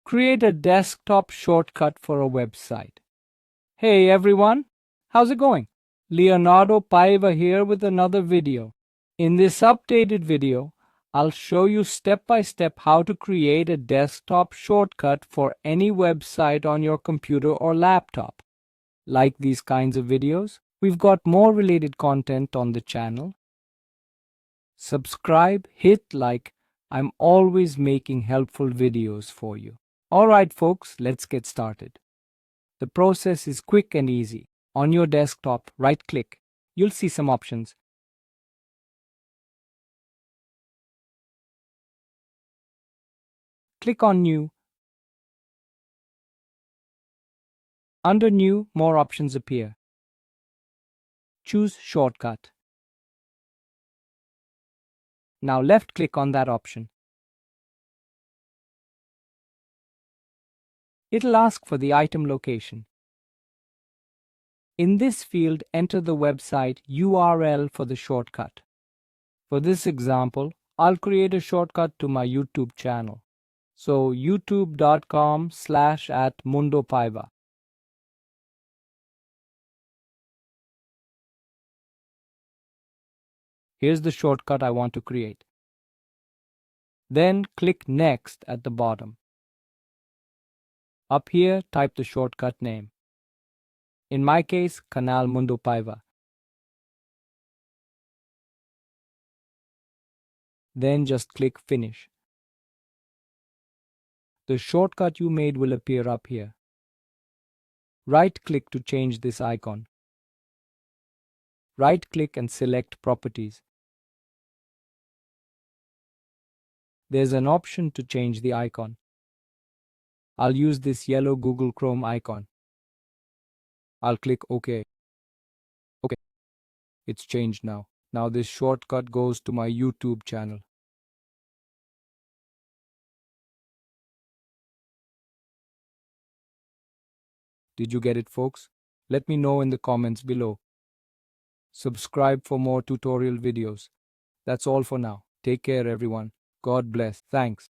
Create a desktop shortcut for a website. Hey everyone, how's it going? Leonardo Paiva here with another video. In this updated video, I'll show you step by step how to create a desktop shortcut for any website on your computer or laptop. Like these kinds of videos, we've got more related content on the channel. Subscribe, hit like. I'm always making helpful videos for you. Alright folks, let's get started. The process is quick and easy. On your desktop, right-click. You'll see some options. Click on New. Under New, more options appear. Choose Shortcut. Now left-click on that option. It'll ask for the item location. In this field, enter the website URL for the shortcut. For this example, I'll create a shortcut to my YouTube channel. So youtube.com/@mundopaiva. Here's the shortcut I want to create. Then click Next at the bottom. Up here, type the shortcut name. In my case, Canal Mundo Paiva. Then just click Finish. The shortcut you made will appear up here. Right-click to change this icon. Right-click and select Properties. There's an option to change the icon. I'll use this yellow Google Chrome icon. I'll click OK. OK. It's changed now. Now this shortcut goes to my YouTube channel. Did you get it, folks? Let me know in the comments below. Subscribe for more tutorial videos. That's all for now. Take care, everyone. God bless. Thanks.